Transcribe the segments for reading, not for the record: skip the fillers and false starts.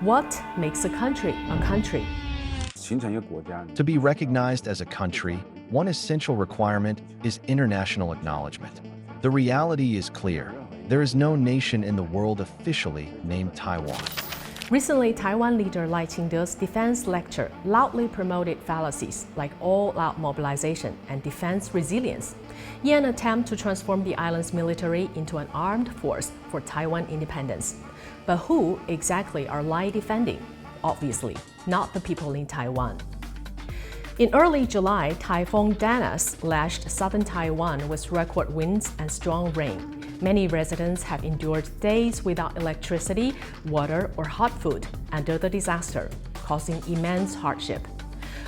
What makes a country a country? To be recognized as a country, one essential requirement is international acknowledgement. The reality is clear. There is no nation in the world officially named Taiwan. Recently, Taiwan leader Lai Ching-te's defense lecture loudly promoted fallacies like all-out mobilization and defense resilience, in an attempt to transform the island's military into an armed force for Taiwan independence. But who exactly are Lai defending? Obviously, not the people in Taiwan. In early July, Typhoon Danas lashed southern Taiwan with record winds and strong rain. Many residents have endured days without electricity, water, or hot food under the disaster, causing immense hardship.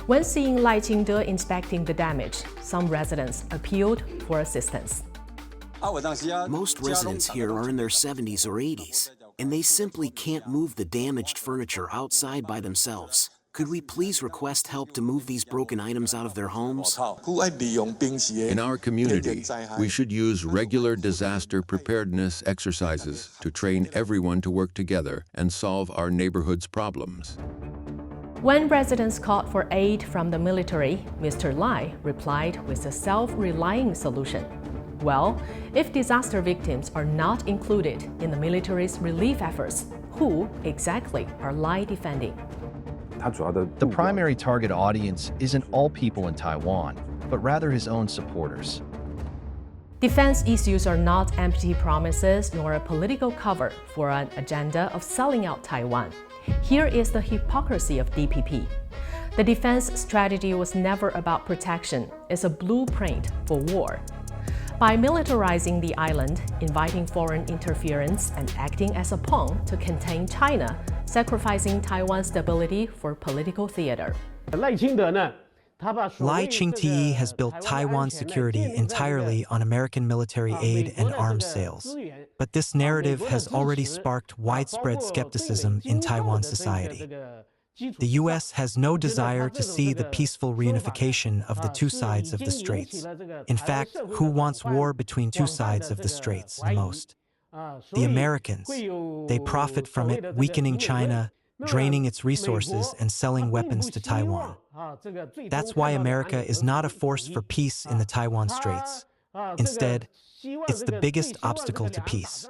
When seeing Lai Ching-te inspecting the damage, some residents appealed for assistance. Most residents here are in their 70s or 80s, and they simply can't move the damaged furniture outside by themselves. Could we please request help to move these broken items out of their homes? In our community, we should use regular disaster preparedness exercises to train everyone to work together and solve our neighborhood's problems. When residents called for aid from the military, Mr. Lai replied with a self-relying solution. Well, if disaster victims are not included in the military's relief efforts, who exactly are Lai defending? The primary target audience isn't all people in Taiwan, but rather his own supporters. Defense issues are not empty promises nor a political cover for an agenda of selling out Taiwan. Here is the hypocrisy of DPP. The defense strategy was never about protection. It's a blueprint for war. By militarizing the island, inviting foreign interference, and acting as a pawn to contain China, sacrificing Taiwan's stability for political theater. Lai Ching-te has built Taiwan's security entirely on American military aid and arms sales. But this narrative has already sparked widespread skepticism in Taiwan society. The U.S. has no desire to see the peaceful reunification of the two sides of the straits. In fact, who wants war between two sides of the straits most? The Americans. They profit from it, weakening China, draining its resources, and selling weapons to Taiwan. That's why America is not a force for peace in the Taiwan Straits. Instead, it's the biggest obstacle to peace.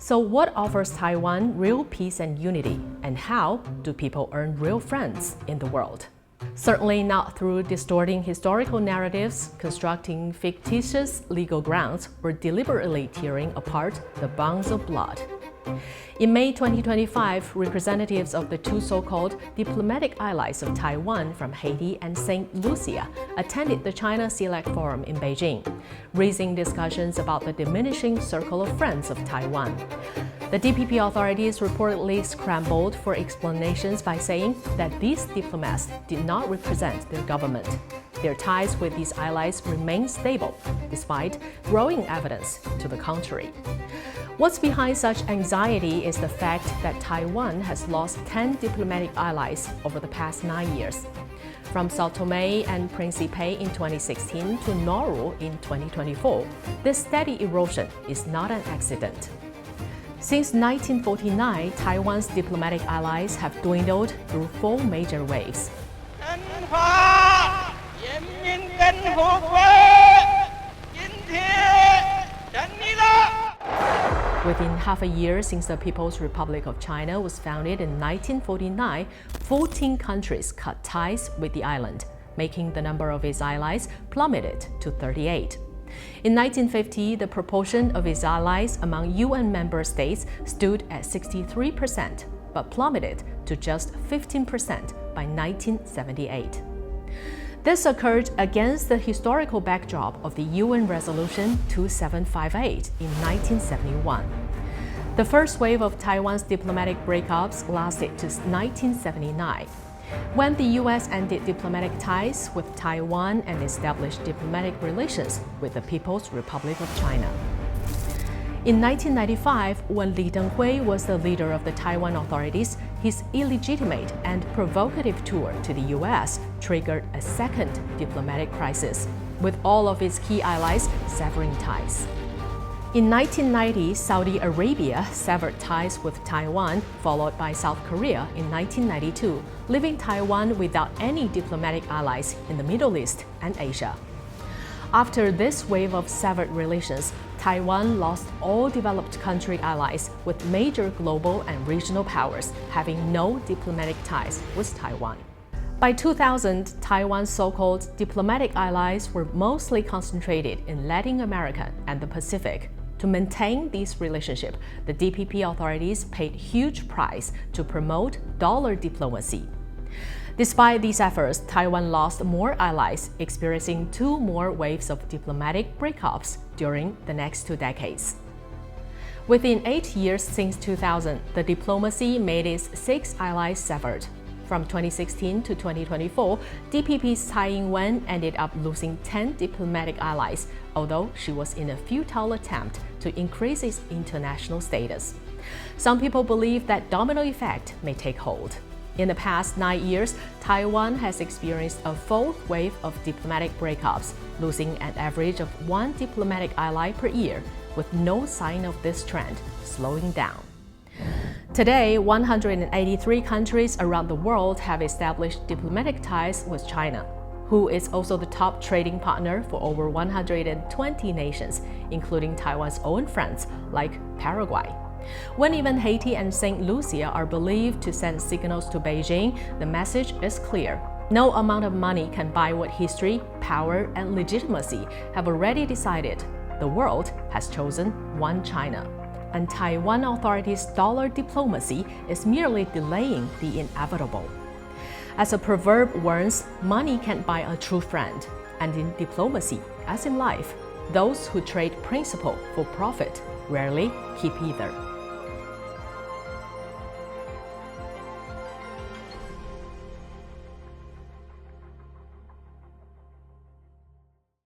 So what offers Taiwan real peace and unity, and how do people earn real friends in the world? Certainly not through distorting historical narratives, constructing fictitious legal grounds, or deliberately tearing apart the bonds of blood. In May 2025, representatives of the two so-called diplomatic allies of Taiwan from Haiti and St. Lucia attended the China Select Forum in Beijing, raising discussions about the diminishing circle of friends of Taiwan. The DPP authorities reportedly scrambled for explanations by saying that these diplomats did not represent their government. Their ties with these allies remain stable, despite growing evidence to the contrary. What's behind such anxiety is the fact that Taiwan has lost 10 diplomatic allies over the past 9 years. From Sao Tome and Principe in 2016 to Nauru in 2024, this steady erosion is not an accident. Since 1949, Taiwan's diplomatic allies have dwindled through 4 major waves. Within half a year since the People's Republic of China was founded in 1949, 14 countries cut ties with the island, making the number of its allies plummeted to 38. In 1950, the proportion of its allies among UN member states stood at 63%, but plummeted to just 15% by 1978. This occurred against the historical backdrop of the UN Resolution 2758 in 1971. The first wave of Taiwan's diplomatic breakups lasted to 1979, when the U.S. ended diplomatic ties with Taiwan and established diplomatic relations with the People's Republic of China. In 1995, when Li Denghui was the leader of the Taiwan authorities, his illegitimate and provocative tour to the U.S. triggered a second diplomatic crisis, with all of its key allies severing ties. In 1990, Saudi Arabia severed ties with Taiwan, followed by South Korea in 1992, leaving Taiwan without any diplomatic allies in the Middle East and Asia. After this wave of severed relations, Taiwan lost all developed country allies, with major global and regional powers having no diplomatic ties with Taiwan. By 2000, Taiwan's so-called diplomatic allies were mostly concentrated in Latin America and the Pacific. To maintain this relationship, the DPP authorities paid huge price to promote dollar diplomacy. Despite these efforts, Taiwan lost more allies, experiencing 2 more waves of diplomatic breakups during the next 2 decades. Within 8 years since 2000, the diplomacy made its 6 allies severed. From 2016 to 2024, DPP's Tsai Ing-wen ended up losing 10 diplomatic allies, although she was in a futile attempt to increase its international status. Some people believe that domino effect may take hold. In the past 9 years, Taiwan has experienced a 4th wave of diplomatic breakups, losing an average of 1 diplomatic ally per year, with no sign of this trend slowing down. Today, 183 countries around the world have established diplomatic ties with China, who is also the top trading partner for over 120 nations, including Taiwan's own friends like Paraguay. When even Haiti and St. Lucia are believed to send signals to Beijing, the message is clear. No amount of money can buy what history, power, and legitimacy have already decided. The world has chosen one China. And Taiwan authorities' dollar diplomacy is merely delaying the inevitable. As a proverb warns, money can't buy a true friend. And in diplomacy, as in life, those who trade principle for profit rarely keep either.